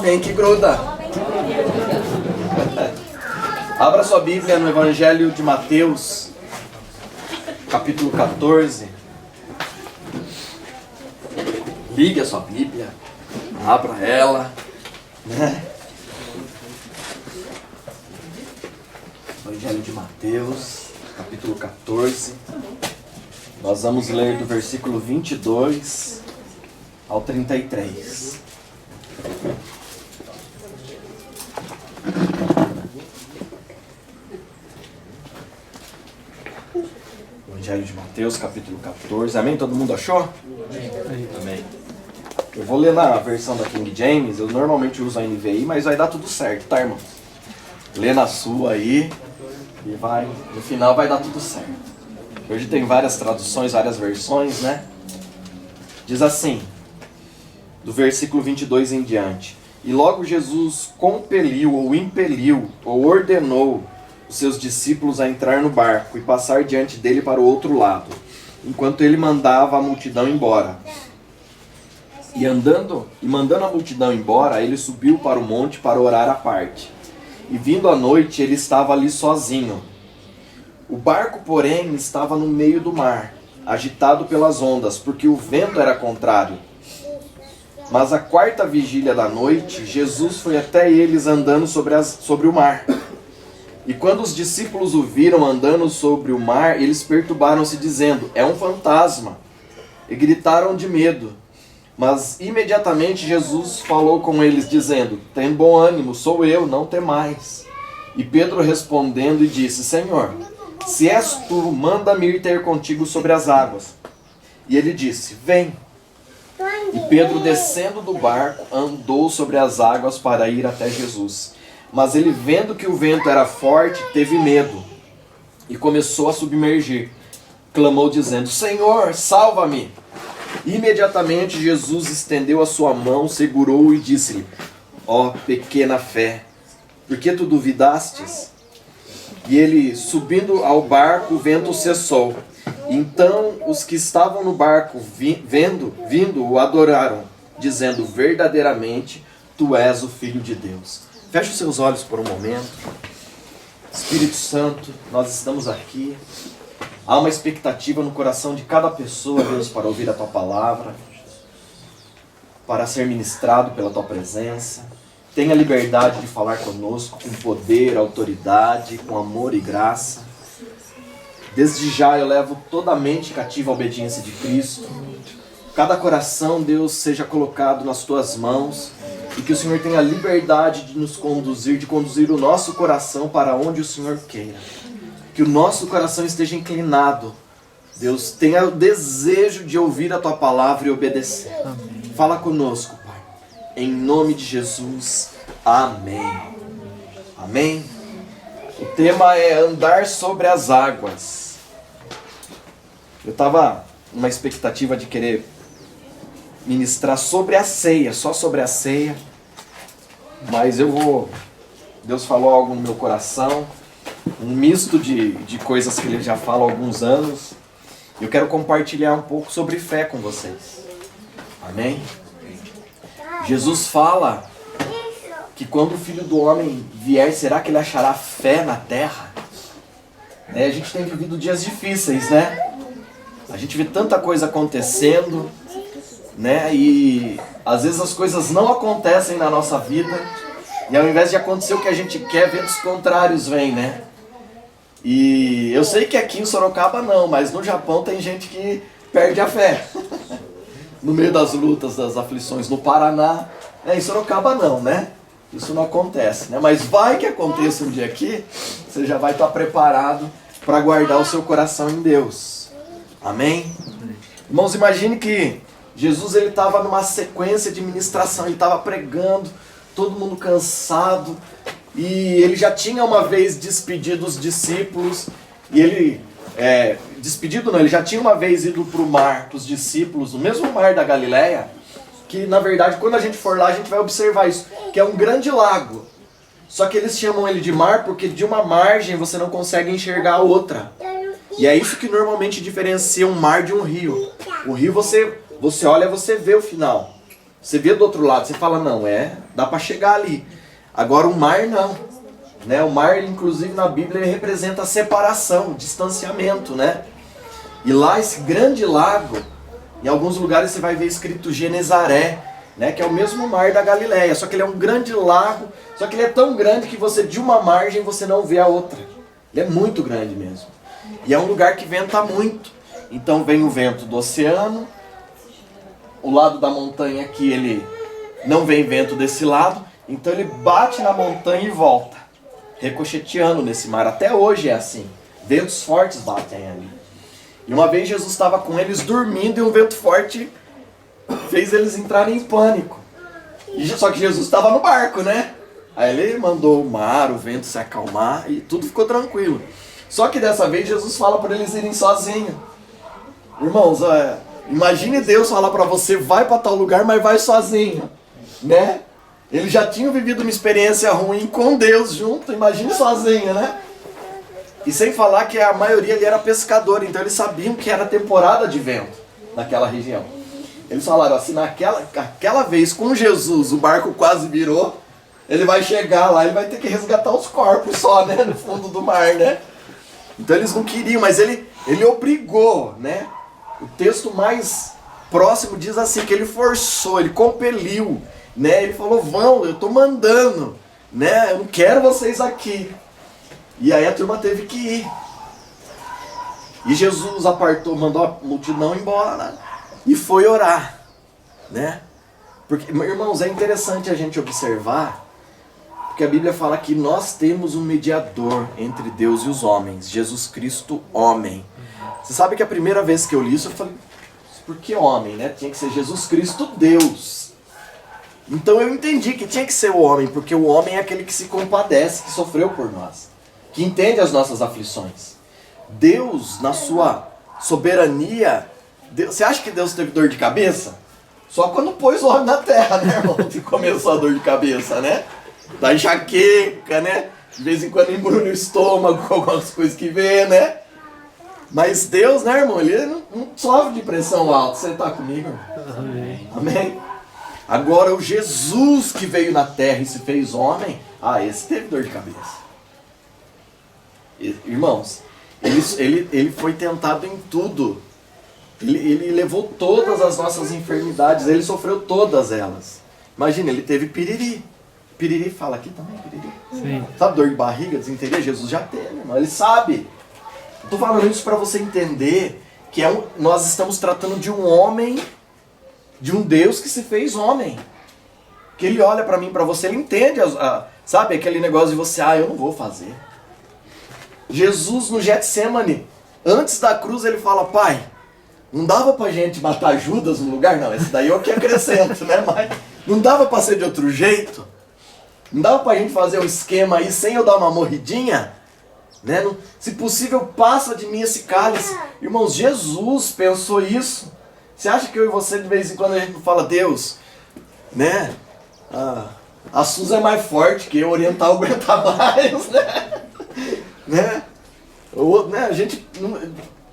Bem que gruda. Abra sua Bíblia no Evangelho de Mateus, capítulo 14. Ligue a sua Bíblia, abra ela, né? Evangelho de Mateus, capítulo 14. Nós vamos ler do versículo 22 ao 33. Evangelho de Mateus, capítulo 14. Amém? Todo mundo achou? Amém. Eu vou ler na versão da King James. Eu normalmente uso a NVI, mas vai dar tudo certo, tá, irmão? Lê na sua aí e vai, no final vai dar tudo certo. Hoje tem várias traduções, várias versões, né? Diz assim, do versículo 22 em diante: E logo Jesus compeliu, ou impeliu, ou ordenou os seus discípulos a entrar no barco e passar diante dele para o outro lado, enquanto ele mandava a multidão embora. E mandando a multidão embora, ele subiu para o monte para orar à parte. E vindo a noite, ele estava ali sozinho. O barco, porém, estava no meio do mar, agitado pelas ondas, porque o vento era contrário. Mas à quarta vigília da noite, Jesus foi até eles andando sobre o mar. E quando os discípulos o viram andando sobre o mar, eles perturbaram-se, dizendo: É um fantasma! E gritaram de medo. Mas imediatamente Jesus falou com eles, dizendo: Tem bom ânimo, sou eu, não temais. E Pedro respondendo e disse: Senhor, se és tu, manda-me ir ter contigo sobre as águas. E ele disse: Vem. E Pedro, descendo do barco, andou sobre as águas para ir até Jesus. Mas ele, vendo que o vento era forte, teve medo e começou a submergir. Clamou dizendo: Senhor, salva-me! Imediatamente Jesus estendeu a sua mão, segurou-o e disse-lhe: Ó pequena fé, por que tu duvidastes? E ele, subindo ao barco, o vento cessou. Então os que estavam no barco, vindo, o adoraram, dizendo: Verdadeiramente, tu és o Filho de Deus. Feche os seus olhos por um momento. Espírito Santo, nós estamos aqui. Há uma expectativa no coração de cada pessoa, Deus, para ouvir a Tua palavra, para ser ministrado pela Tua presença. Tenha liberdade de falar conosco com poder, autoridade, com amor e graça. Desde já eu levo toda a mente cativa à obediência de Cristo. Cada coração, Deus, seja colocado nas Tuas mãos. E que o Senhor tenha liberdade de nos conduzir, de conduzir o nosso coração para onde o Senhor queira. Que o nosso coração esteja inclinado. Deus, tenha o desejo de ouvir a Tua palavra e obedecer. Amém. Fala conosco, Pai. Em nome de Jesus. Amém. Amém. O tema é andar sobre as águas. Eu estava numa expectativa de querer ministrar sobre a ceia, só sobre a ceia. Mas Deus falou algo no meu coração, um misto de coisas que Ele já fala há alguns anos. Eu quero compartilhar um pouco sobre fé com vocês. Amém? Jesus fala que quando o Filho do Homem vier, será que Ele achará fé na terra? A gente tem vivido dias difíceis, né? A gente vê tanta coisa acontecendo, né? E às vezes as coisas não acontecem na nossa vida, e ao invés de acontecer o que a gente quer, ventos contrários vêm, né? E eu sei que aqui em Sorocaba não, mas no Japão tem gente que perde a fé no meio das lutas, das aflições. No Paraná, em Sorocaba não, né? Isso não acontece, né? Mas vai que aconteça um dia aqui, você já vai estar preparado para guardar o seu coração em Deus. Amém? Irmãos, imagine que Jesus estava numa sequência de ministração, ele estava pregando, todo mundo cansado, e ele já tinha uma vez despedido os discípulos, e ele, ele já tinha uma vez ido para o mar, para os discípulos, no mesmo mar da Galileia, que na verdade quando a gente for lá a gente vai observar isso, que é um grande lago, só que eles chamam ele de mar porque de uma margem você não consegue enxergar a outra, e é isso que normalmente diferencia um mar de um rio. O rio você olha, você vê o final. Você vê do outro lado, você fala, não, dá para chegar ali. Agora o mar não. Né? O mar, inclusive na Bíblia, ele representa a separação, o distanciamento, né? E lá, esse grande lago, em alguns lugares você vai ver escrito Genezaré, né? Que é o mesmo mar da Galileia, só que ele é um grande lago, só que ele é tão grande que você, de uma margem, você não vê a outra. Ele é muito grande mesmo. E é um lugar que venta muito. Então vem o vento do oceano, o lado da montanha aqui, ele não vem vento desse lado, então ele bate na montanha e volta, ricocheteando nesse mar. Até hoje é assim, ventos fortes batem ali. E uma vez Jesus estava com eles dormindo e um vento forte fez eles entrarem em pânico. Só que Jesus estava no barco, né? Aí ele mandou o mar, o vento se acalmar e tudo ficou tranquilo. Só que dessa vez Jesus fala para eles irem sozinhos. Irmãos, imagine Deus falar para você, vai para tal lugar, mas vai sozinho, né? Eles já tinham vivido uma experiência ruim com Deus junto, imagine sozinho, né? E sem falar que a maioria ali era pescador, então eles sabiam que era temporada de vento naquela região. Eles falaram assim, aquela vez com Jesus o barco quase virou, ele vai chegar lá, ele vai ter que resgatar os corpos só, né? No fundo do mar, né? Então eles não queriam, mas ele obrigou, né? O texto mais próximo diz assim, que ele forçou, ele compeliu, né? Ele falou, vão, eu estou mandando, né? Eu não quero vocês aqui. E aí a turma teve que ir. E Jesus mandou a multidão embora e foi orar, né? Porque, irmãos, é interessante a gente observar, porque a Bíblia fala que nós temos um mediador entre Deus e os homens, Jesus Cristo, homem. Você sabe que a primeira vez que eu li isso, eu falei, por que homem, né? Tinha que ser Jesus Cristo, Deus. Então eu entendi que tinha que ser o homem, porque o homem é aquele que se compadece, que sofreu por nós, que entende as nossas aflições. Deus, na sua soberania, você acha que Deus teve dor de cabeça? Só quando pôs o homem na terra, né, irmão? Que começou a dor de cabeça, né? Da enxaqueca, né? De vez em quando embrulha o estômago com algumas coisas que vê, né? Mas Deus, né, irmão? Ele não sofre de pressão alta. Você está comigo? Amém. Amém? Agora, o Jesus que veio na terra e se fez homem, esse teve dor de cabeça. Irmãos, ele foi tentado em tudo. Ele levou todas as nossas enfermidades, ele sofreu todas elas. Imagina, ele teve piriri. Piriri fala aqui também, piriri. Sim. Sabe, dor de barriga, desinteria? Jesus já teve, irmão, ele sabe. Estou falando isso para você entender que nós estamos tratando de um homem, de um Deus que se fez homem. Que ele olha para mim, para você, ele entende, sabe, aquele negócio de você, eu não vou fazer. Jesus no Getsemane, antes da cruz, ele fala, Pai, não dava pra gente matar Judas no lugar? Não, esse daí eu que acrescento, né? Mas não dava pra ser de outro jeito? Não dava pra gente fazer um esquema aí sem eu dar uma morridinha? Né? Se possível, passa de mim esse cálice. Irmãos, Jesus pensou isso. Você acha que eu e você, de vez em quando, a gente não fala, Deus, né? A Suzy é mais forte que eu, oriental aguenta mais, né? Né?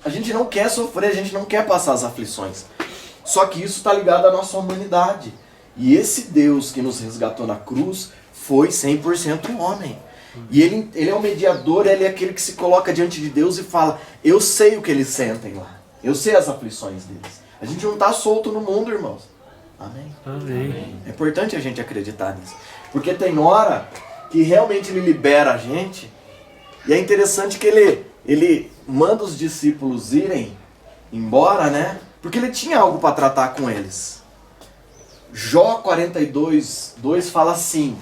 A gente não quer sofrer, a gente não quer passar as aflições. Só que isso está ligado à nossa humanidade. E esse Deus que nos resgatou na cruz foi 100% homem. E ele é o mediador, ele é aquele que se coloca diante de Deus e fala, eu sei o que eles sentem lá. Eu sei as aflições deles. A gente não está solto no mundo, irmãos. Amém? Amém. É importante a gente acreditar nisso. Porque tem hora que realmente ele libera a gente. E é interessante que ele manda os discípulos irem embora, né? Porque ele tinha algo para tratar com eles. Jó 42:2 fala assim,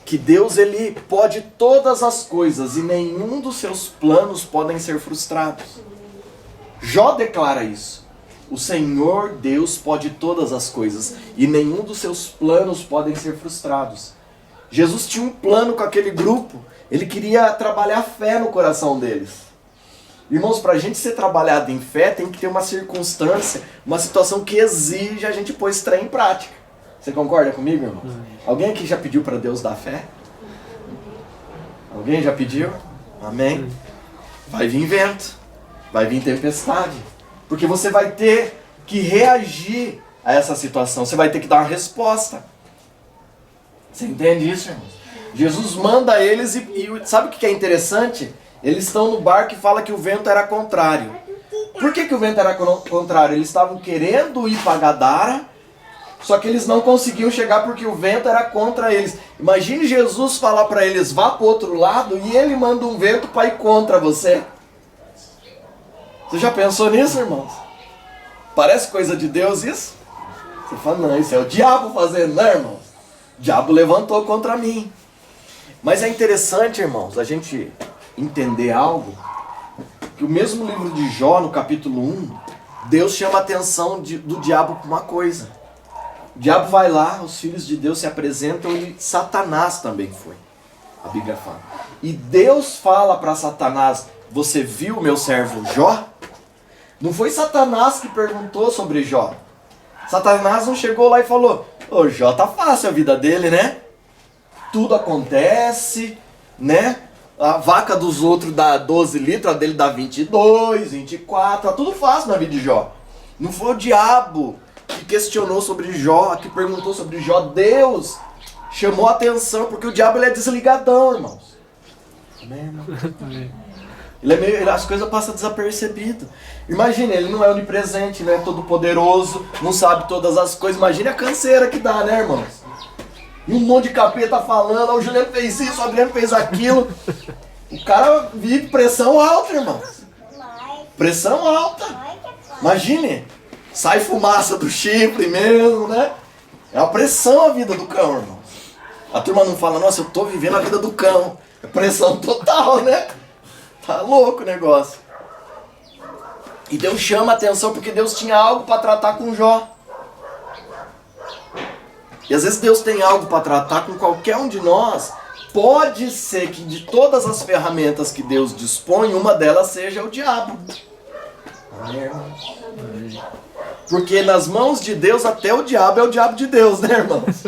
que Deus ele pode todas as coisas e nenhum dos seus planos podem ser frustrados. Jó declara isso. O Senhor Deus pode todas as coisas e nenhum dos seus planos podem ser frustrados. Jesus tinha um plano com aquele grupo. Ele queria trabalhar a fé no coração deles. Irmãos, para a gente ser trabalhado em fé, tem que ter uma circunstância, uma situação que exige a gente pôr esse trem em prática. Você concorda comigo, irmão? Alguém aqui já pediu para Deus dar fé? Alguém já pediu? Amém? Vai vir vento, vai vir tempestade, porque você vai ter que reagir a essa situação. Você vai ter que dar uma resposta. Você entende isso, irmãos? Jesus manda eles e sabe o que é interessante? Eles estão no barco e fala que o vento era contrário. Por que o vento era contrário? Eles estavam querendo ir para Gadara, só que eles não conseguiam chegar porque o vento era contra eles. Imagine Jesus falar para eles, vá para o outro lado, e ele manda um vento para ir contra você. Você já pensou nisso, irmãos? Parece coisa de Deus isso? Você fala, não, isso é o diabo fazendo, né, irmãos? O diabo levantou contra mim. Mas é interessante, irmãos, a gente entender algo, que o mesmo livro de Jó, no capítulo 1, Deus chama a atenção do diabo para uma coisa. O diabo vai lá, os filhos de Deus se apresentam e Satanás também foi. A Bíblia fala. E Deus fala para Satanás, você viu meu servo Jó? Não foi Satanás que perguntou sobre Jó. Satanás não chegou lá e falou, ô Jó, tá fácil a vida dele, né? Tudo acontece, né? A vaca dos outros dá 12 litros, a dele dá 22, 24, tá tudo fácil na vida de Jó. Não foi o diabo que questionou sobre Jó, que perguntou sobre Jó. Deus chamou a atenção, porque o diabo ele é desligadão, irmãos. Amém, irmão? As coisas passam desapercebido. Imagina, ele não é onipresente, não é todo poderoso, não sabe todas as coisas. Imagina a canseira que dá, né, irmãos? E um monte de capeta falando, o Juliano fez isso, o Adriano fez aquilo. O cara vive pressão alta, irmãos. Pressão alta. Imagine, sai fumaça do chifre mesmo, né? É uma pressão a vida do cão, irmãos. A turma não fala, nossa, eu tô vivendo a vida do cão. É pressão total, né? Tá louco o negócio. E Deus chama a atenção porque Deus tinha algo para tratar com Jó. E às vezes Deus tem algo para tratar com qualquer um de nós. Pode ser que de todas as ferramentas que Deus dispõe, uma delas seja o diabo. Porque nas mãos de Deus até o diabo é o diabo de Deus, né, irmãos?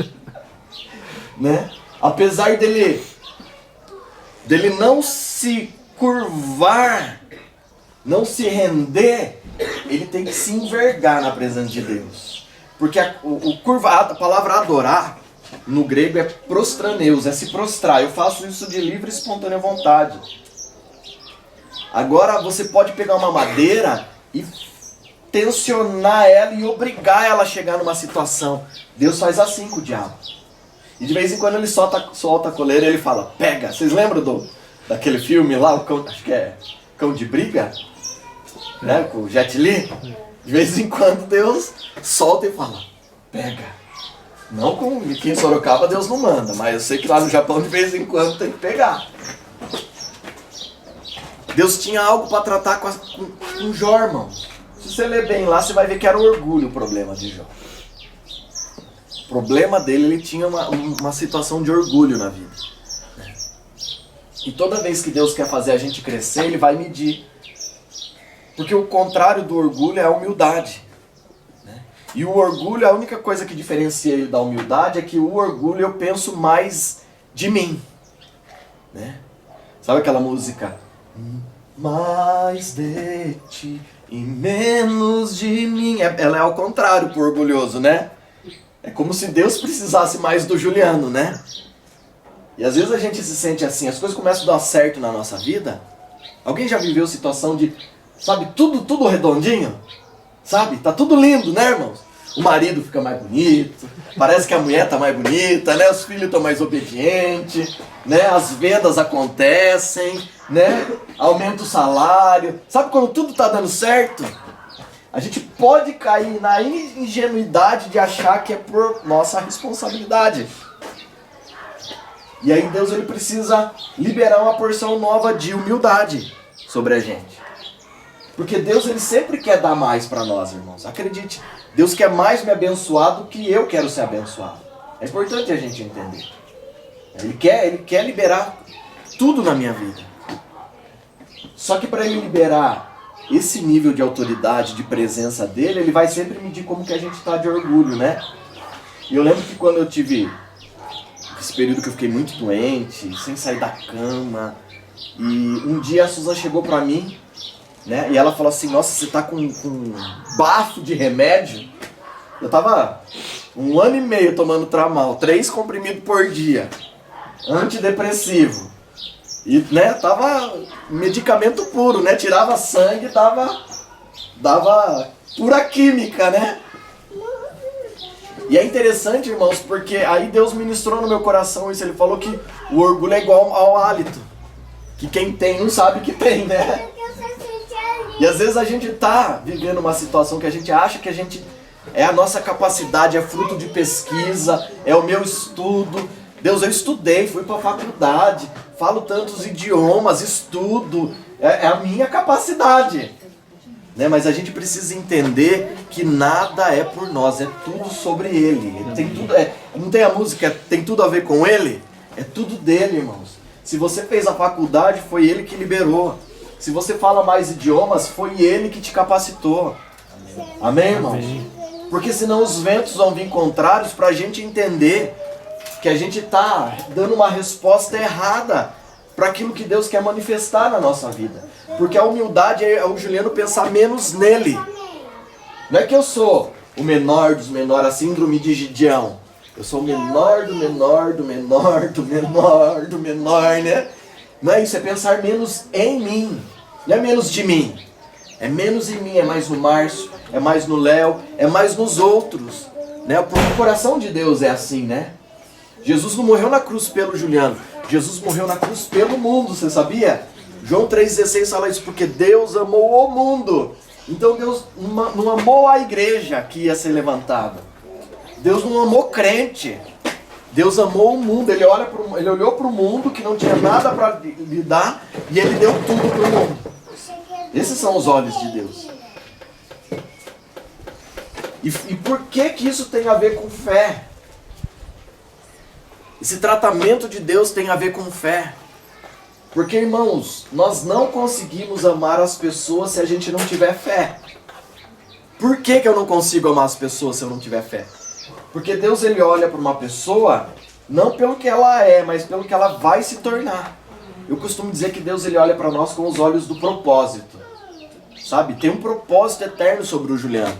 Né? Apesar dele não se curvar, não se render, ele tem que se envergar na presença de Deus. Porque a palavra adorar, no grego é prostraneus, é se prostrar. Eu faço isso de livre e espontânea vontade. Agora você pode pegar uma madeira e tensionar ela e obrigar ela a chegar numa situação. Deus faz assim com o diabo. E de vez em quando ele solta a coleira e ele fala, pega. Vocês lembram daquele filme lá, acho que é Cão de Briga? Né, com o Jet Li? De vez em quando Deus solta e fala, pega. Não com aqui em Sorocaba Deus não manda, mas eu sei que lá no Japão de vez em quando tem que pegar. Deus tinha algo para tratar com Jó, irmão. Se você ler bem lá, você vai ver que era o orgulho o problema de Jó. O problema dele, ele tinha uma situação de orgulho na vida. E toda vez que Deus quer fazer a gente crescer, ele vai medir. Porque o contrário do orgulho é a humildade. Né? E o orgulho, a única coisa que diferencia ele da humildade é que o orgulho eu penso mais de mim. Né? Sabe aquela música? Mais de ti e menos de mim. Ela é ao contrário pro orgulhoso, né? É como se Deus precisasse mais do Juliano, né? E às vezes a gente se sente assim, as coisas começam a dar certo na nossa vida. Alguém já viveu situação de, sabe, tudo redondinho? Sabe? Tá tudo lindo, né, irmãos? O marido fica mais bonito, parece que a mulher tá mais bonita, né? Os filhos estão mais obedientes, né? As vendas acontecem, né? Aumenta o salário. Sabe quando tudo tá dando certo? A gente pode cair na ingenuidade de achar que é por nossa responsabilidade. E aí Deus ele precisa liberar uma porção nova de humildade sobre a gente. Porque Deus ele sempre quer dar mais para nós, irmãos. Acredite, Deus quer mais me abençoar do que eu quero ser abençoado. É importante a gente entender. Ele quer liberar tudo na minha vida. Só que para ele liberar esse nível de autoridade, de presença dele, ele vai sempre medir como que a gente está de orgulho, né? E eu lembro que quando eu tive esse período que eu fiquei muito doente, sem sair da cama, e um dia a Susan chegou pra mim, né? E ela falou assim, nossa, você tá com um bafo de remédio? Eu tava 1 ano e meio tomando Tramal, 3 comprimidos por dia, antidepressivo. E, né, tava medicamento puro, né? Tirava sangue, dava pura química, né? E é interessante, irmãos, porque aí Deus ministrou no meu coração isso. Ele falou que o orgulho é igual ao hálito. Que quem tem não sabe que tem, né? E às vezes a gente tá vivendo uma situação que a gente acha que a gente... É a nossa capacidade, é fruto de pesquisa, é o meu estudo. Deus, eu estudei, fui pra faculdade, falo tantos idiomas, estudo. É a minha capacidade. Né? Mas a gente precisa entender que nada é por nós, é tudo sobre Ele. Tem tudo, não tem a música, tem tudo a ver com Ele? É tudo dele, irmãos. Se você fez a faculdade, foi Ele que liberou. Se você fala mais idiomas, foi Ele que te capacitou. Amém, irmãos? Amém. Porque senão os ventos vão vir contrários para a gente entender que a gente está dando uma resposta errada para aquilo que Deus quer manifestar na nossa vida. Porque a humildade é o Juliano pensar menos nele. Não é que eu sou o menor dos menores, a síndrome de Gideão. Eu sou o menor do menor, do menor, do menor, do menor, né? Não é isso, é pensar menos em mim. Não é menos de mim. É menos em mim, é mais no Márcio, é mais no Léo, é mais nos outros. Né? Porque o coração de Deus é assim, né? Jesus não morreu na cruz pelo Juliano. Jesus morreu na cruz pelo mundo, você sabia? João 3,16 fala isso, porque Deus amou o mundo. Então Deus não amou a igreja que ia ser levantada. Deus não amou crente. Deus amou o mundo. Ele olhou para o mundo que não tinha nada para lhe dar e Ele deu tudo para o mundo. Esses são os olhos de Deus. E por que isso tem a ver com fé? Esse tratamento de Deus tem a ver com fé. Porque, irmãos, nós não conseguimos amar as pessoas se a gente não tiver fé. Por que eu não consigo amar as pessoas se eu não tiver fé? Porque Deus, Ele olha para uma pessoa não pelo que ela é, mas pelo que ela vai se tornar. Eu costumo dizer que Deus, Ele olha para nós com os olhos do propósito. Sabe? Tem um propósito eterno sobre o Juliano.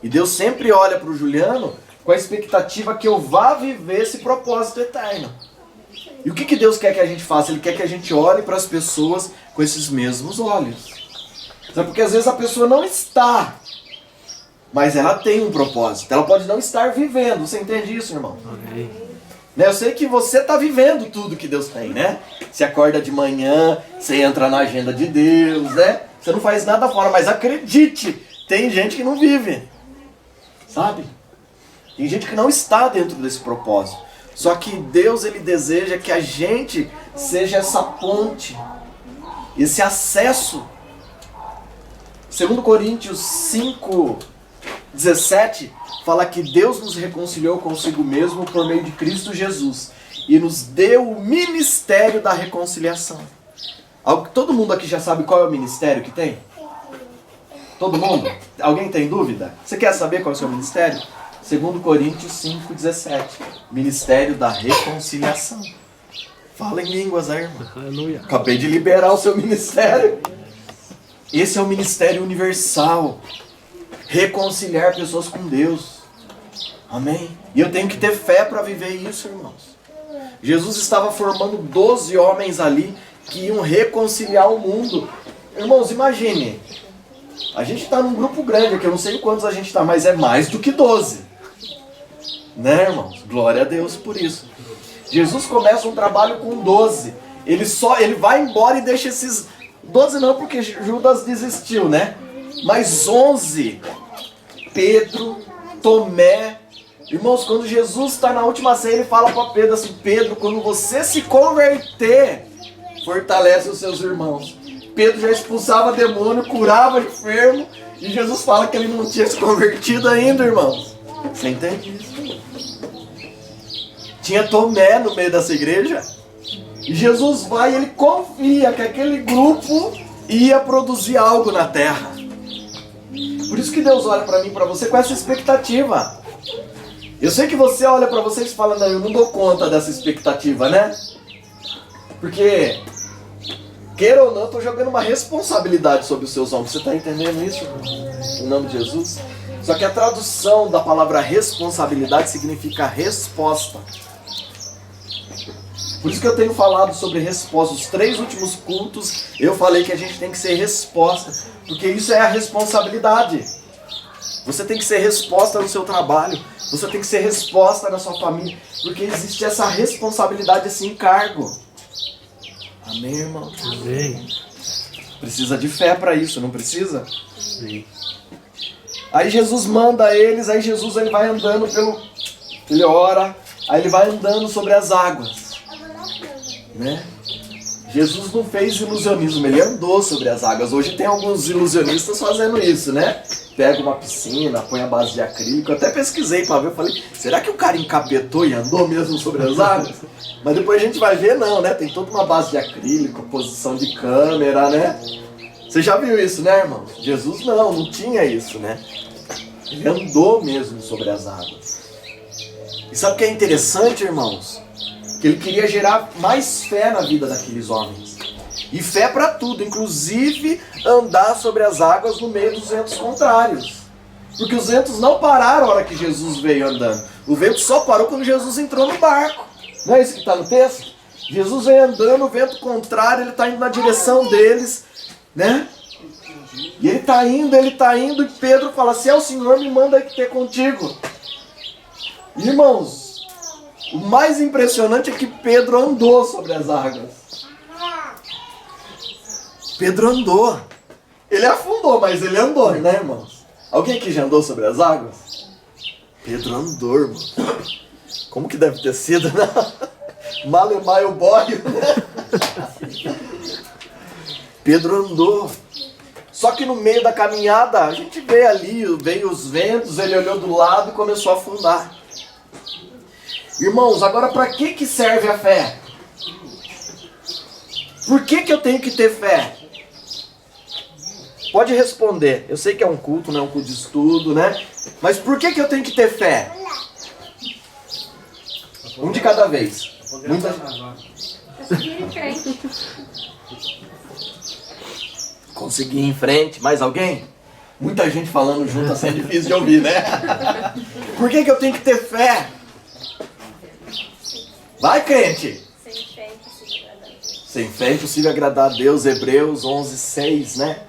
E Deus sempre olha para o Juliano com a expectativa que eu vá viver esse propósito eterno. E o que Deus quer que a gente faça? Ele quer que a gente olhe para as pessoas com esses mesmos olhos. Sabe? Porque às vezes a pessoa não está, mas ela tem um propósito. Ela pode não estar vivendo. Você entende isso, irmão? Amém. Né? Eu sei que você está vivendo tudo que Deus tem, né? Você acorda de manhã, você entra na agenda de Deus, né? Você não faz nada fora, mas acredite, tem gente que não vive. Sabe? Tem gente que não está dentro desse propósito. Só que Deus, Ele deseja que a gente seja essa ponte, esse acesso. 2 Coríntios 5:17 fala que Deus nos reconciliou consigo mesmo por meio de Cristo Jesus e nos deu o ministério da reconciliação. Todo mundo aqui já sabe qual é o ministério que tem? Todo mundo? Alguém tem dúvida? Você quer saber qual é o seu ministério? 2 Coríntios 5:17. Ministério da reconciliação. Fala em línguas aí, irmão. Aleluia. Acabei de liberar o seu ministério. Esse é o ministério universal. Reconciliar pessoas com Deus. Amém? E eu tenho que ter fé para viver isso, irmãos. Jesus estava formando 12 homens ali que iam reconciliar o mundo. Irmãos, imagine. A gente está num grupo grande aqui, eu não sei quantos a gente está, mas é mais do que 12. Né, irmãos? Glória a Deus por isso. Jesus começa um trabalho com 12. Ele vai embora e deixa esses 12 não, porque Judas desistiu, né? Mas 11. Pedro, Tomé. Irmãos, quando Jesus está na última ceia, ele fala para Pedro assim: Pedro, quando você se converter, fortalece os seus irmãos. Pedro já expulsava demônio, curava enfermo, e Jesus fala que ele não tinha se convertido ainda, irmãos. Você entende isso? Tinha Tomé no meio dessa igreja, e Jesus vai e ele confia que aquele grupo ia produzir algo na terra. Por isso que Deus olha para mim e para você com essa expectativa. Eu sei que você olha para vocês e fala: não, eu não dou conta dessa expectativa, né? Porque, queira ou não, eu estou jogando uma responsabilidade sobre os seus ombros. Você está entendendo isso, irmão? Em nome de Jesus. Só que a tradução da palavra responsabilidade significa resposta. Por isso que eu tenho falado sobre resposta. Os 3 últimos cultos eu falei que a gente tem que ser resposta, porque isso é a responsabilidade. Você tem que ser resposta no seu trabalho, você tem que ser resposta na sua família, porque existe essa responsabilidade, esse encargo. Amém, irmão? Amém. Precisa de fé para isso, não precisa? Sim. Aí Jesus manda eles, aí Jesus ele vai andando ele ora, aí ele vai andando sobre as águas, né? Jesus não fez ilusionismo, ele andou sobre as águas. Hoje tem alguns ilusionistas fazendo isso, né? Pega uma piscina, põe a base de acrílico. Eu até pesquisei para ver, eu falei, será que o cara encapetou e andou mesmo sobre as águas? Mas depois a gente vai ver, não, né? Tem toda uma base de acrílico, posição de câmera, né? Você já viu isso, né, irmão? Jesus não tinha isso, né? Ele andou mesmo sobre as águas. E sabe o que é interessante, irmãos? Que ele queria gerar mais fé na vida daqueles homens. E fé para tudo, inclusive andar sobre as águas no meio dos ventos contrários. Porque os ventos não pararam a hora que Jesus veio andando. O vento só parou quando Jesus entrou no barco. Não é isso que está no texto? Jesus vem andando, o vento contrário, ele está indo na direção deles, né? E ele está indo, e Pedro fala, se é o Senhor, me manda aqui ter contigo. Irmãos, o mais impressionante é que Pedro andou sobre as águas. Pedro andou. Ele afundou, mas ele andou, né, irmãos? Alguém aqui já andou sobre as águas? Pedro andou, irmão. Como que deve ter sido, né? Malemar o boio, né? Pedro andou. Só que no meio da caminhada, a gente vê ali, veio os ventos, ele olhou do lado e começou a afundar. Irmãos, agora para que serve a fé? Por que eu tenho que ter fé? Pode responder. Eu sei que é um culto, não é um culto de estudo, né? Mas por que eu tenho que ter fé? Um de cada vez. Conseguir ir em frente. Conseguir ir em frente. Mais alguém? Muita gente falando junto assim é difícil de ouvir, né? Por que eu tenho que ter fé? Vai, crente! Sem fé é impossível agradar a Deus. Hebreus 11:6, né?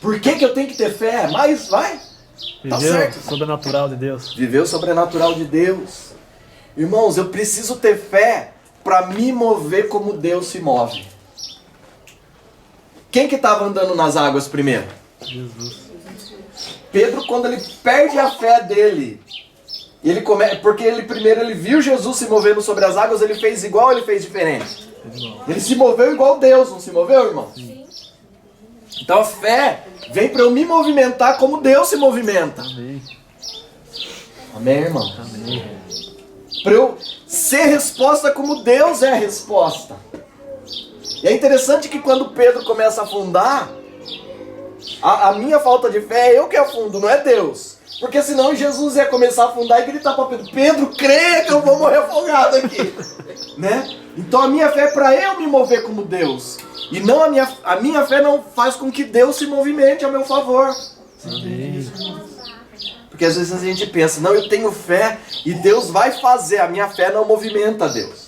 Por que eu tenho que ter fé? Mas vai! Tá certo. O sobrenatural de Deus. Viver o sobrenatural de Deus. Irmãos, eu preciso ter fé para me mover como Deus se move. Quem que estava andando nas águas primeiro? Jesus. Pedro, quando ele perde a fé dele, porque ele primeiro ele viu Jesus se movendo sobre as águas, ele fez igual ou ele fez diferente? Ele se moveu igual Deus, não se moveu, irmão? Sim. Então a fé vem para eu me movimentar como Deus se movimenta. Amém. Amém, irmão? Amém. Para eu ser resposta como Deus é a resposta. E é interessante que quando Pedro começa a afundar, a minha falta de fé é eu que afundo, não é Deus. Porque senão Jesus ia começar a afundar e gritar para Pedro, Pedro, creia que eu vou morrer afogado aqui. Né? Então a minha fé é para eu me mover como Deus. E não a minha fé não faz com que Deus se movimente a meu favor. Amém. Porque às vezes a gente pensa, não, eu tenho fé e Deus vai fazer. A minha fé não movimenta Deus.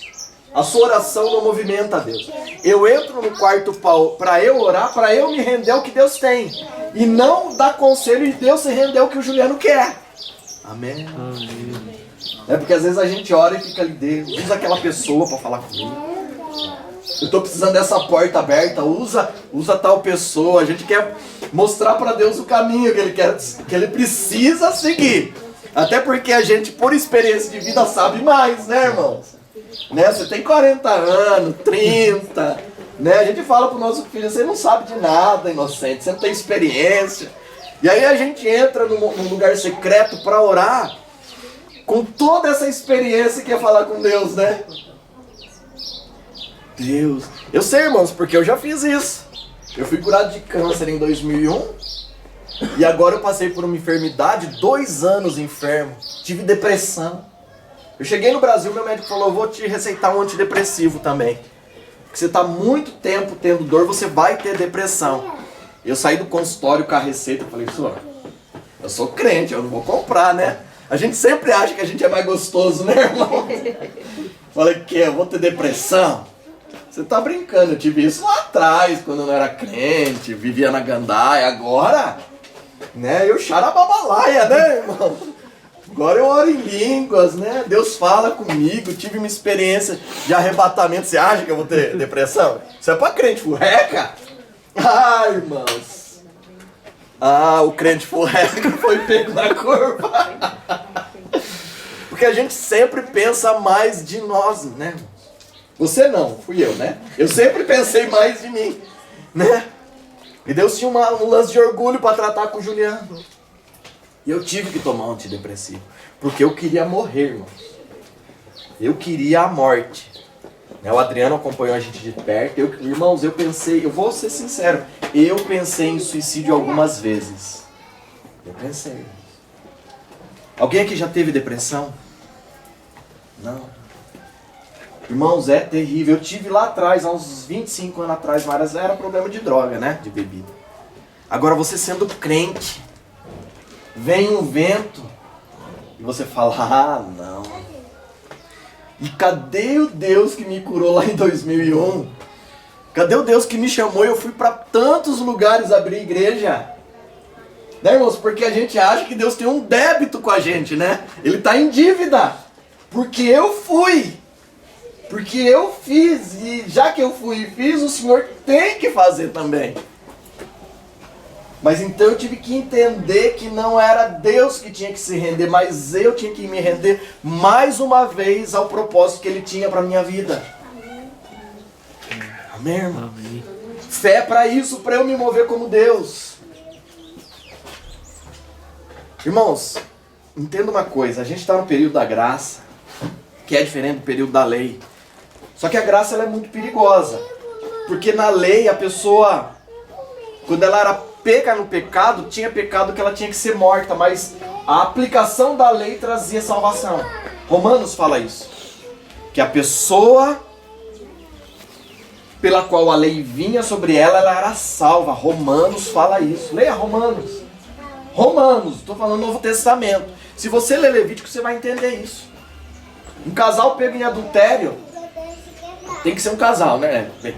A sua oração não movimenta Deus. Eu entro no quarto para eu orar, para eu me render ao que Deus tem. E não dar conselho e Deus se render ao que o Juliano quer. Amém? Amém. É porque às vezes a gente ora e fica ali, Deus, usa aquela pessoa para falar comigo. Eu estou precisando dessa porta aberta, usa tal pessoa. A gente quer mostrar para Deus o caminho que ele precisa seguir. Até porque a gente, por experiência de vida, sabe mais, né, irmãos? Né? Você tem 40 anos, 30, né? A gente fala pro nosso filho, você não sabe de nada, inocente, você não tem experiência. E aí a gente entra num lugar secreto para orar com toda essa experiência que é falar com Deus, né? Deus, eu sei, irmãos, porque eu já fiz isso. Eu fui curado de câncer em 2001 e agora eu passei por uma enfermidade, 2 anos enfermo, tive depressão. Eu cheguei no Brasil, meu médico falou, eu vou te receitar um antidepressivo também. Porque você está muito tempo tendo dor, você vai ter depressão. Eu saí do consultório com a receita e falei, senhor, Eu sou crente, eu não vou comprar, né? A gente sempre acha que a gente é mais gostoso, né, irmão? Falei que eu vou ter depressão. Você tá brincando, eu tive isso lá atrás, quando eu não era crente, vivia na gandaia. Agora, né, eu xarababalaia, né, irmão? Agora eu oro em línguas, né? Deus fala comigo, tive uma experiência de arrebatamento. Você acha que eu vou ter depressão? Isso é pra crente furreca? Ah, irmãos. Ah, o crente furreca foi pego na curva. Porque a gente sempre pensa mais de nós, né? Você não, fui eu, né? Eu sempre pensei mais de mim, né? E Deus tinha um lance de orgulho para tratar com o Juliano. E eu tive que tomar um antidepressivo. Porque eu queria morrer, irmãos. Eu queria a morte. O Adriano acompanhou a gente de perto. Irmãos, eu pensei, eu vou ser sincero, eu pensei em suicídio algumas vezes. Eu pensei. Alguém aqui já teve depressão? Não. Irmãos, é terrível. Eu tive lá atrás, há uns 25 anos atrás, várias, era problema de droga, né? De bebida. Agora você sendo crente, vem um vento e você fala, ah, não. E cadê o Deus que me curou lá em 2001? Cadê o Deus que me chamou e eu fui para tantos lugares abrir igreja? Né, irmãos? Porque a gente acha que Deus tem um débito com a gente, né? Ele está em dívida. Porque eu fui. Porque eu fiz. E já que eu fui e fiz, o Senhor tem que fazer também. Mas então eu tive que entender que não era Deus que tinha que se render, mas eu tinha que me render mais uma vez ao propósito que Ele tinha para minha vida. Amém, irmão? Amém. Fé para isso, para eu me mover como Deus. Irmãos, entenda uma coisa, a gente está no período da graça, que é diferente do período da lei. Só que a graça ela é muito perigosa, porque na lei a pessoa, quando ela era pega no pecado, tinha pecado que ela tinha que ser morta, mas a aplicação da lei trazia salvação. Romanos fala isso, que a pessoa pela qual a lei vinha sobre ela, ela era salva. Romanos fala isso. Leia Romanos. Romanos, estou falando Novo Testamento. Se você ler Levítico, você vai entender isso. Um casal pego em adultério tem que ser um casal, né? Bem,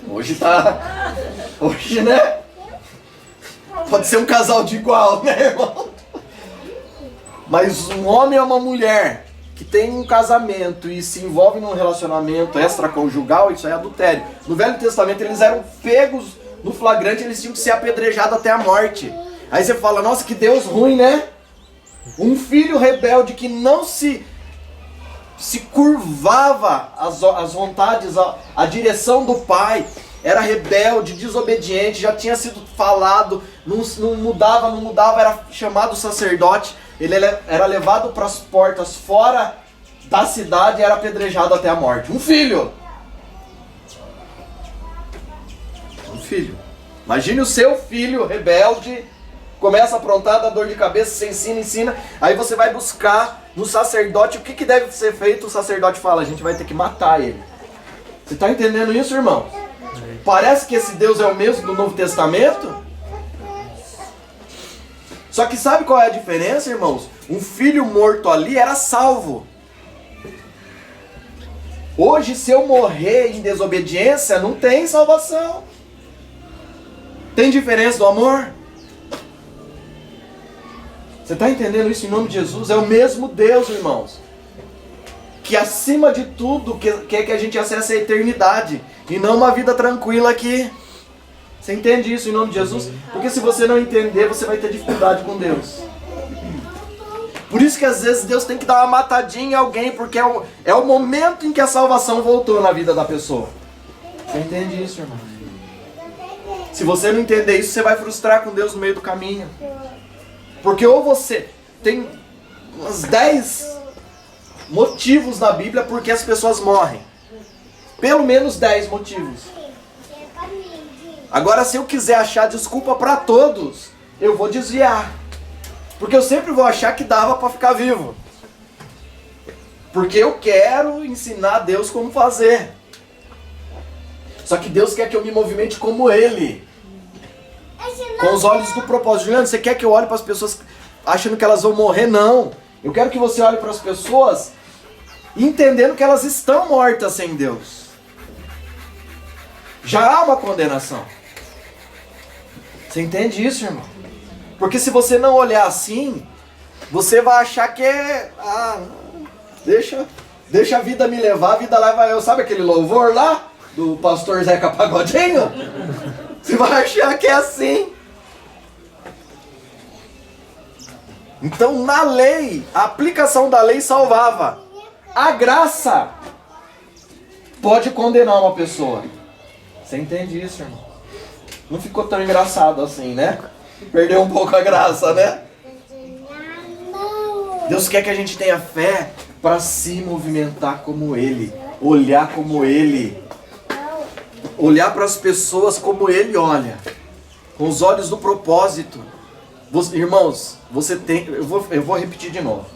hoje tá... Hoje, né? Pode ser um casal de igual, né, irmão? Mas um homem ou uma mulher que tem um casamento e se envolve num relacionamento extraconjugal, isso é adultério. No Velho Testamento eles eram pegos no flagrante, eles tinham que ser apedrejados até a morte. Aí você fala, nossa, que Deus ruim, né? Um filho rebelde que não se curvava às vontades, à direção do pai, era rebelde, desobediente, já tinha sido falado, não mudava, era chamado sacerdote, ele era levado para as portas fora da cidade e era apedrejado até a morte. Um filho! Um filho. Imagine o seu filho rebelde, começa a aprontar, dá dor de cabeça, você ensina, aí você vai buscar no sacerdote o que deve ser feito, o sacerdote fala, a gente vai ter que matar ele. Você está entendendo isso, irmão? Parece que esse Deus é o mesmo do Novo Testamento? Só que sabe qual é a diferença, irmãos? Um filho morto ali era salvo. Hoje, se eu morrer em desobediência, não tem salvação. Tem diferença do amor? Você está entendendo isso em nome de Jesus? É o mesmo Deus, irmãos, que acima de tudo quer que a gente acesse a eternidade e não uma vida tranquila aqui. Você entende isso em nome de Jesus? Porque se você não entender, você vai ter dificuldade com Deus. Por isso que às vezes Deus tem que dar uma matadinha em alguém, porque é o momento em que a salvação voltou na vida da pessoa. Você entende isso, irmão? Se você não entender isso, você vai frustrar com Deus no meio do caminho. Porque ou você tem uns 10 motivos na Bíblia porque as pessoas morrem. Pelo menos 10 motivos. Agora, se eu quiser achar desculpa para todos, eu vou desviar. Porque eu sempre vou achar que dava para ficar vivo. Porque eu quero ensinar a Deus como fazer. Só que Deus quer que eu me movimente como Ele. Com os olhos do propósito. Juliano, você quer que eu olhe para as pessoas achando que elas vão morrer, não. Eu quero que você olhe para as pessoas entendendo que elas estão mortas sem Deus. Já há uma condenação. Você entende isso, irmão? Porque se você não olhar assim, você vai achar que é... deixa a vida me levar, a vida leva eu. Sabe aquele louvor lá? Do pastor Zeca Pagodinho? Você vai achar que é assim. Então, na lei, a aplicação da lei salvava. A graça pode condenar uma pessoa. Você entende isso, irmão? Não ficou tão engraçado assim, né? Perdeu um pouco a graça, né? Deus quer que a gente tenha fé para se movimentar como Ele, olhar como Ele, olhar para as pessoas como Ele olha, com os olhos do propósito. Irmãos, você tem... Eu vou repetir de novo.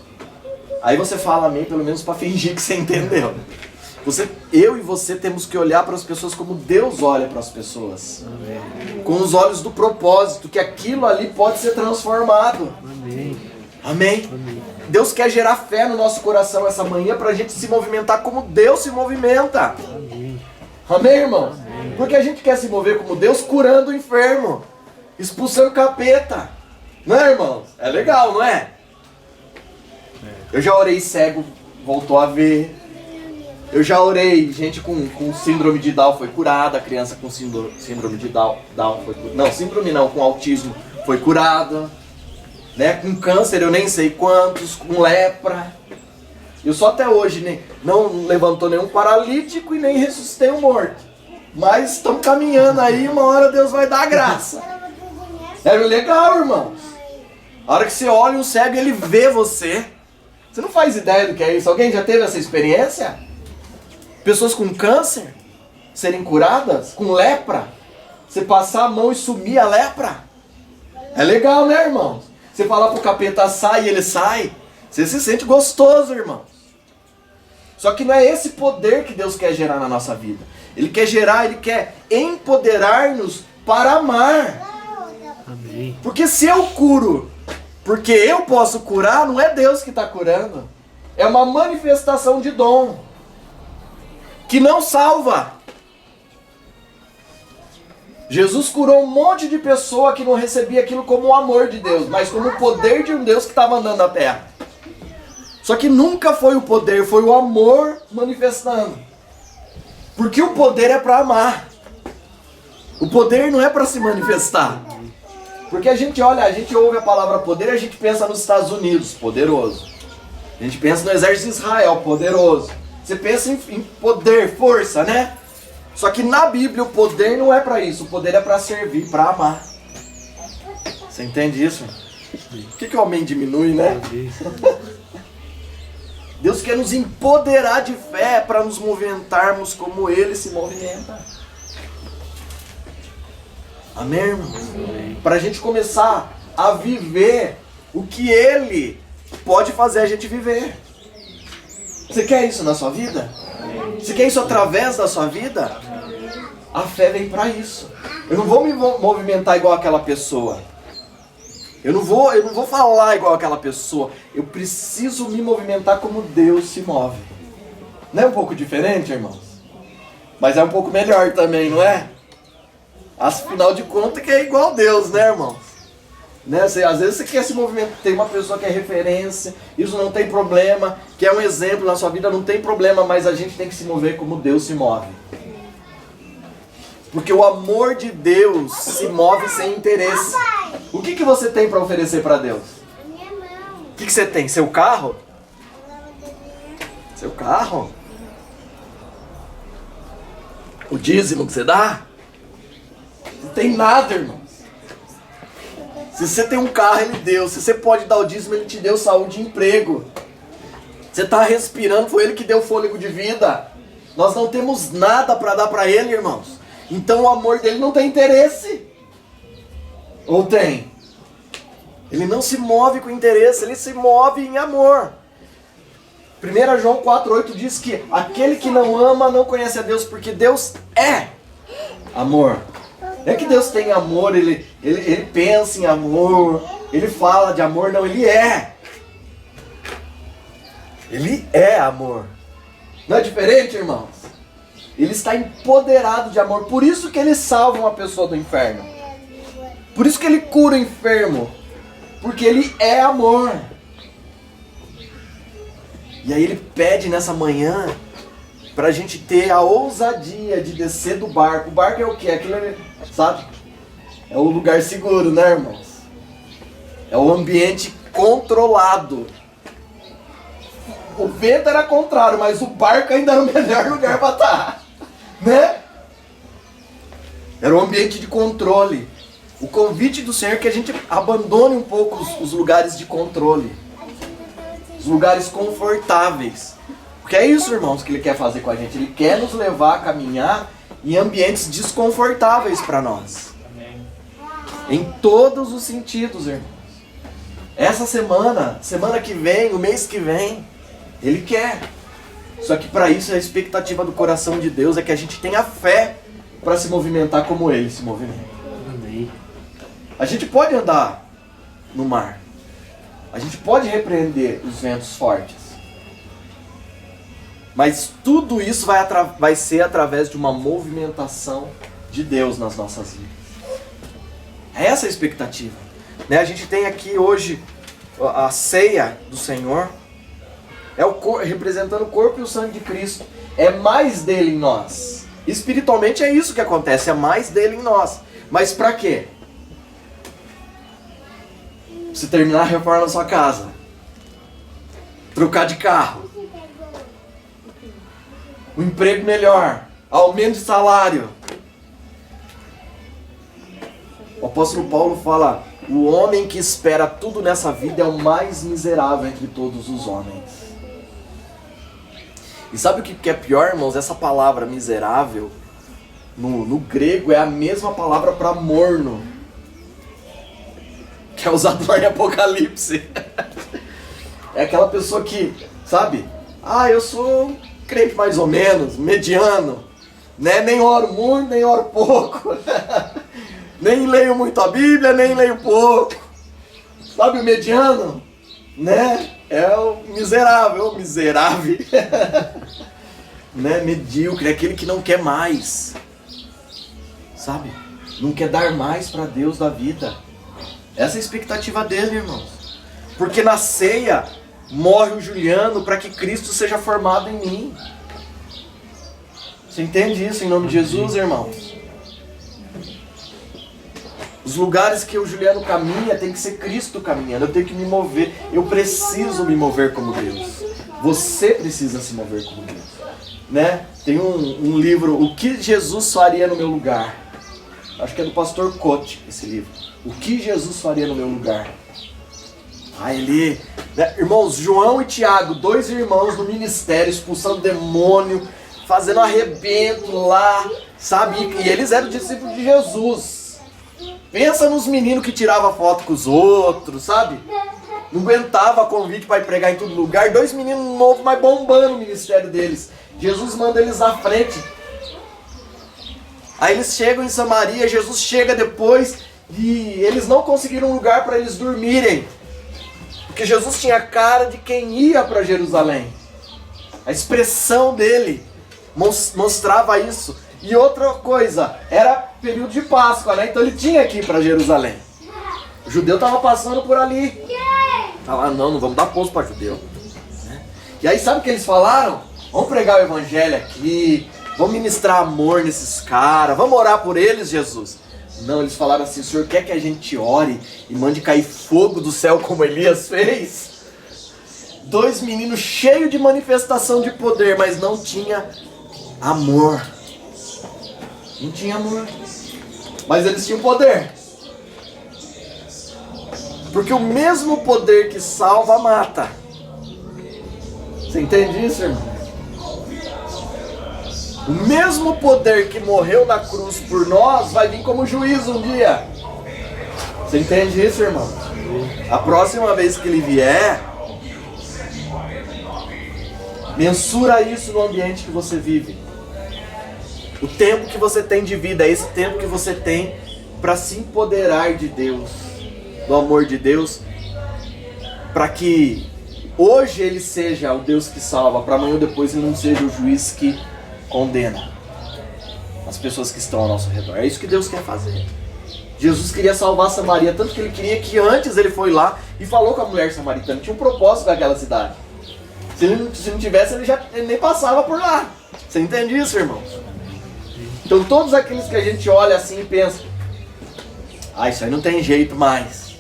Aí você fala amém, pelo menos para fingir que você entendeu. Eu e você temos que olhar para as pessoas como Deus olha para as pessoas. Amém. Com os olhos do propósito, que aquilo ali pode ser transformado. Amém. Amém? Amém. Deus quer gerar fé no nosso coração essa manhã para a gente se movimentar como Deus se movimenta. Amém. Amém, irmão? Amém. Porque a gente quer se mover como Deus curando o enfermo, expulsando capeta. Não é, irmãos? É legal, não é? Eu já orei cego, voltou a ver. Eu já orei gente com síndrome de Down foi curada. Criança com síndrome de Down foi curada. Não, síndrome não, com autismo foi curada. Né? Com câncer eu nem sei quantos, com lepra. Eu só até hoje não levantou nenhum paralítico e nem ressuscitei um morto. Mas estamos caminhando aí, uma hora Deus vai dar a graça. É legal, irmãos. A hora que você olha um cego, ele vê você. Você não faz ideia do que é isso. Alguém já teve essa experiência? Pessoas com câncer serem curadas, com lepra. Você passar a mão e sumir a lepra. É legal, né, irmãos? Você falar pro capeta sai e ele sai. Você se sente gostoso, irmãos. Só que não é esse poder que Deus quer gerar na nossa vida. Ele quer empoderar-nos para amar. Amém. Porque se eu curo, porque eu posso curar, não é Deus que está curando. É uma manifestação de dom. Que não salva. Jesus curou um monte de pessoa que não recebia aquilo como o amor de Deus, mas como o poder de um Deus que estava andando na terra. Só que nunca foi o poder, foi o amor manifestando. Porque o poder é para amar. O poder não é para se manifestar. Porque a gente ouve a palavra poder e a gente pensa nos Estados Unidos, poderoso. A gente pensa no exército de Israel, poderoso. Você pensa em poder, força, né? Só que na Bíblia o poder não é para isso. O poder é para servir, para amar. Você entende isso? Por que o homem diminui, né? Deus quer nos empoderar de fé para nos movimentarmos como Ele se movimenta. Amém, irmãos? Para a gente começar a viver o que Ele pode fazer a gente viver. Você quer isso na sua vida? Você quer isso através da sua vida? A fé vem para isso. Eu não vou me movimentar igual aquela pessoa. Eu não vou falar igual aquela pessoa. Eu preciso me movimentar como Deus se move. Não é um pouco diferente, irmãos? Mas é um pouco melhor também, não é? Afinal de contas que é igual a Deus, né, irmãos? Né? Às vezes você quer se movimentar, tem uma pessoa que é referência, isso não tem problema, que é um exemplo na sua vida, não tem problema, mas a gente tem que se mover como Deus se move. Porque o amor de Deus se move sem interesse. O que você tem para oferecer para Deus? O que você tem? Seu carro? Seu carro? O dízimo que você dá? Não tem nada, irmão. Se você tem um carro, Ele deu. Se você pode dar o dízimo, Ele te deu saúde e emprego. Você está respirando, foi Ele que deu fôlego de vida. Nós não temos nada para dar para Ele, irmãos. Então o amor dele não tem interesse. Ou tem? Ele não se move com interesse, Ele se move em amor. 1 João 4,8 diz que aquele que não ama não conhece a Deus, porque Deus é amor. Não é que Deus tem amor, ele pensa em amor, ele fala de amor, não, ele é. Ele é amor. Não é diferente, irmãos? Ele está empoderado de amor. Por isso que ele salva uma pessoa do inferno. Por isso que ele cura o enfermo. Porque ele é amor. E aí ele pede nessa manhã pra gente ter a ousadia de descer do barco. O barco é o quê? Aquilo ali, sabe? É o lugar seguro, né, irmãos? É o ambiente controlado. O vento era contrário, mas o barco ainda era o melhor lugar para estar, né? Era um ambiente de controle. O convite do Senhor é que a gente abandone um pouco os lugares de controle, os lugares confortáveis. Porque é isso, irmãos, que Ele quer fazer com a gente. Ele quer nos levar a caminhar em ambientes desconfortáveis para nós. Em todos os sentidos, irmãos. Essa semana que vem, o mês que vem, Ele quer. Só que para isso a expectativa do coração de Deus é que a gente tenha fé para se movimentar como Ele se movimenta. Amém. A gente pode andar no mar. A gente pode repreender os ventos fortes. Mas tudo isso vai ser através de uma movimentação de Deus nas nossas vidas. É essa a expectativa. Né? A gente tem aqui hoje a ceia do Senhor. Representando o corpo e o sangue de Cristo. É mais dele em nós. Espiritualmente é isso que acontece. É mais dele em nós. Mas para quê? Você terminar a reforma na sua casa. Trocar de carro. Um emprego melhor. Aumento de salário. O apóstolo Paulo fala: o homem que espera tudo nessa vida é o mais miserável entre todos os homens. E sabe o que é pior, irmãos? Essa palavra miserável, no grego, é a mesma palavra para morno, que é usado lá em Apocalipse. É aquela pessoa que, sabe? Eu sou crente mais ou menos, mediano, né? Nem oro muito, nem oro pouco. Nem leio muito a Bíblia, nem leio pouco. Sabe o mediano? Né? É o miserável, né? Medíocre, é aquele que não quer mais. Sabe? Não quer dar mais para Deus da vida. Essa é a expectativa dele, irmãos. Porque na ceia morre o Juliano para que Cristo seja formado em mim. Você entende isso em nome de Jesus, irmãos? Os lugares que o Juliano caminha tem que ser Cristo caminhando. Eu tenho que me mover. Eu preciso me mover como Deus. Você precisa se mover como Deus. Né? Tem um livro, O que Jesus faria no meu lugar. Acho que é do pastor Cote, esse livro. O que Jesus faria no meu lugar. Né? Irmãos, João e Tiago, 2 irmãos no ministério, expulsando demônio, fazendo arrebento lá, sabe? E eles eram discípulos de Jesus. Pensa nos meninos que tiravam foto com os outros, sabe? Não aguentava convite para ir pregar em todo lugar. 2 meninos novos, mas bombando o ministério deles. Jesus manda eles à frente. Aí eles chegam em Samaria, Jesus chega depois e eles não conseguiram um lugar para eles dormirem. Porque Jesus tinha cara de quem ia para Jerusalém. A expressão dele mostrava isso. E outra coisa, era período de Páscoa, né? Então ele tinha que ir para Jerusalém. O judeu estava passando por ali. Falaram, não vamos dar posto para judeu. E aí sabe o que eles falaram? Vamos pregar o evangelho aqui, vamos ministrar amor nesses caras, vamos orar por eles, Jesus. Não, eles falaram assim: o Senhor quer que a gente ore e mande cair fogo do céu como Elias fez? 2 meninos cheios de manifestação de poder, mas não tinha amor. Não tinha amor. Mas eles tinham poder. Porque o mesmo poder que salva, mata. Você entende isso, irmão? O mesmo poder que morreu na cruz por nós vai vir como juízo um dia. Você entende isso, irmão? A próxima vez que ele vier, mensura isso no ambiente que você vive. O tempo que você tem de vida é esse tempo que você tem para se empoderar de Deus. do amor de Deus, para que hoje Ele seja o Deus que salva, para amanhã ou depois Ele não seja o juiz que condena as pessoas que estão ao nosso redor. É isso que Deus quer fazer. Jesus queria salvar Samaria, tanto que Ele queria que antes Ele foi lá e falou com a mulher samaritana. Tinha um propósito naquela cidade. Se não tivesse, ele nem passava por lá. Você entende isso, irmãos? Então todos aqueles que a gente olha assim e pensa, isso aí não tem jeito mais,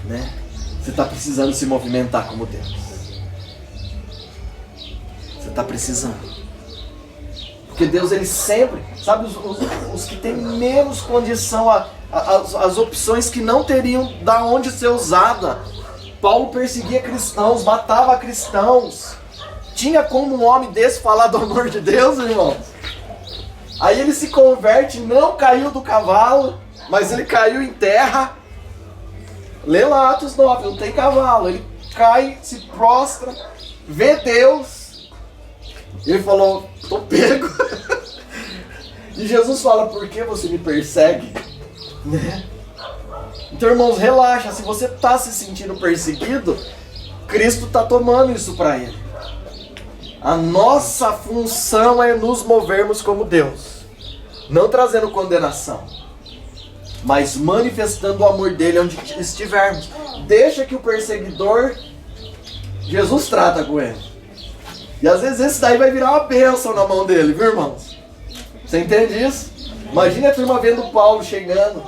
né? Você está precisando se movimentar como Deus. Você está precisando. Porque Deus, Ele sempre, sabe, os que têm menos condição, as opções que não teriam da onde ser usada. Paulo perseguia cristãos, matava cristãos. Tinha como um homem desse falar do amor de Deus, irmãos? Aí ele se converte, não caiu do cavalo, mas ele caiu em terra. Lê lá Atos 9, não tem cavalo. Ele cai, se prostra, vê Deus. E ele falou, tô pego. E Jesus fala, por que você me persegue? Né? Então, irmãos, relaxa. Se você está se sentindo perseguido, Cristo está tomando isso para Ele. A nossa função é nos movermos como Deus. Não trazendo condenação, mas manifestando o amor dele onde estivermos. Deixa que o perseguidor, Jesus trata com ele. E às vezes esse daí vai virar uma bênção na mão dele, viu, irmãos? Você entende isso? Imagina a turma vendo Paulo chegando.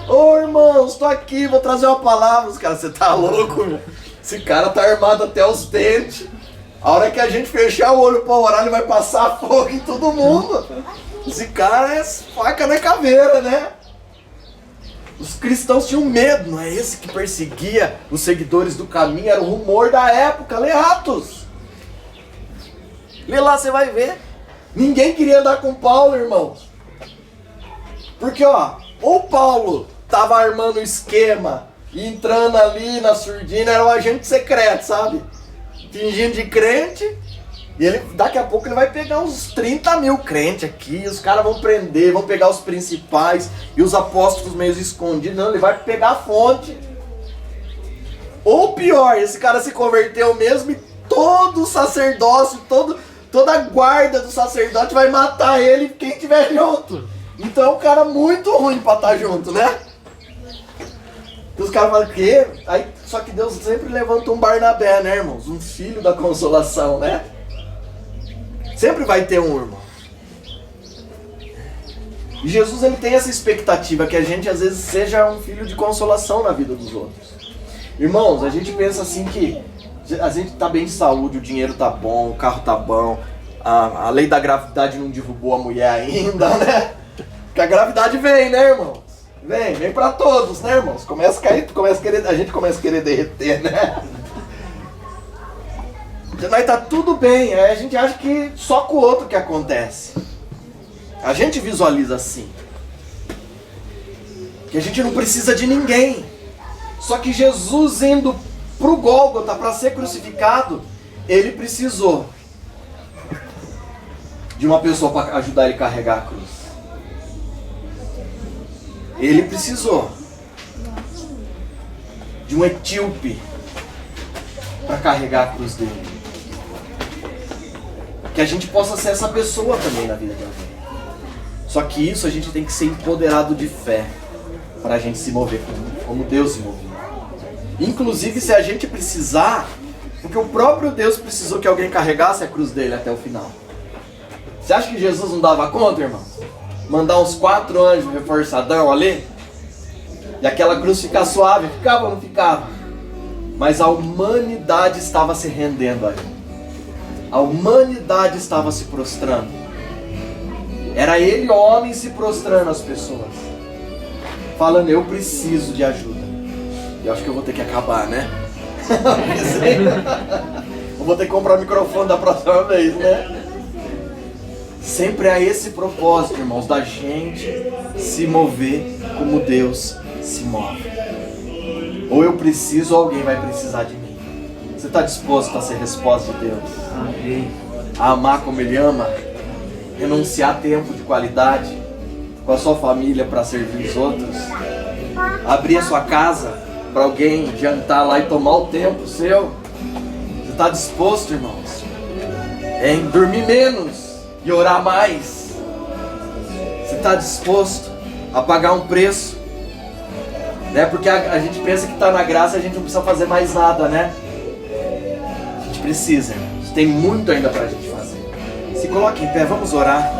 Ô, irmãos, tô aqui, vou trazer uma palavra. Os caras, você tá louco, meu? Esse cara tá armado até os dentes. A hora que a gente fechar o olho pra orar, ele vai passar fogo em todo mundo. Esse cara é faca na caveira, né? Os cristãos tinham medo, não é esse que perseguia os seguidores do caminho, era o rumor da época. Lê Atos. Lê lá, você vai ver. Ninguém queria andar com Paulo, irmãos. Porque, ou Paulo tava armando o esquema e entrando ali na surdina, era um agente secreto, sabe? Fingindo de crente. E ele, daqui a pouco ele vai pegar uns 30 mil crentes aqui. Os caras vão prender, vão pegar os principais e os apóstolos meio escondidos. Não, ele vai pegar a fonte. Ou pior, esse cara se converteu mesmo e todo o sacerdócio, toda a guarda do sacerdote vai matar ele quem estiver junto. Então é um cara muito ruim pra estar junto, né? Os caras falam que aí, só que Deus sempre levanta um Barnabé, né, irmãos? Um filho da consolação, né? Sempre vai ter um, irmão. E Jesus, ele tem essa expectativa que a gente às vezes seja um filho de consolação na vida dos outros. Irmãos, a gente pensa assim que a gente tá bem de saúde, o dinheiro tá bom, o carro tá bom, a lei da gravidade não derrubou a mulher ainda, né? Porque a gravidade vem, né, irmãos? Vem pra todos, né, irmãos? Começa a cair, a gente começa a querer derreter, né? Mas tá tudo bem, aí a gente acha que só com o outro que acontece. A gente visualiza assim. Que a gente não precisa de ninguém. Só que Jesus indo pro Gólgota para ser crucificado, ele precisou de uma pessoa para ajudar ele a carregar a cruz. Ele precisou de um etíope para carregar a cruz dele. Que a gente possa ser essa pessoa também na vida de alguém. Só que isso a gente tem que ser empoderado de fé para a gente se mover como Deus se movia. Inclusive se a gente precisar, porque o próprio Deus precisou que alguém carregasse a cruz dele até o final. Você acha que Jesus não dava conta, irmão? Mandar uns 4 anjos reforçadão ali, e aquela cruz ficar suave, ficava ou não ficava? Mas a humanidade estava se rendendo ali. A humanidade estava se prostrando. Era ele, homem, se prostrando às pessoas, falando, eu preciso de ajuda. Eu acho que eu vou ter que acabar, né? Eu vou ter que comprar o microfone da próxima vez, né? Sempre há esse propósito, irmãos, da gente se mover como Deus se move. Ou eu preciso, ou alguém vai precisar de mim. Você está disposto a ser resposta de Deus? Amém. A amar como Ele ama? Renunciar tempo de qualidade com a sua família para servir os outros? abrir a sua casa para alguém jantar lá e tomar o tempo seu? Você está disposto, irmãos, em dormir menos e orar mais? Você está disposto a pagar um preço? Né? Porque a gente pensa que está na graça e a gente não precisa fazer mais nada, né? A gente precisa, irmãos. Tem muito ainda para a gente fazer. Se coloque em pé, vamos orar.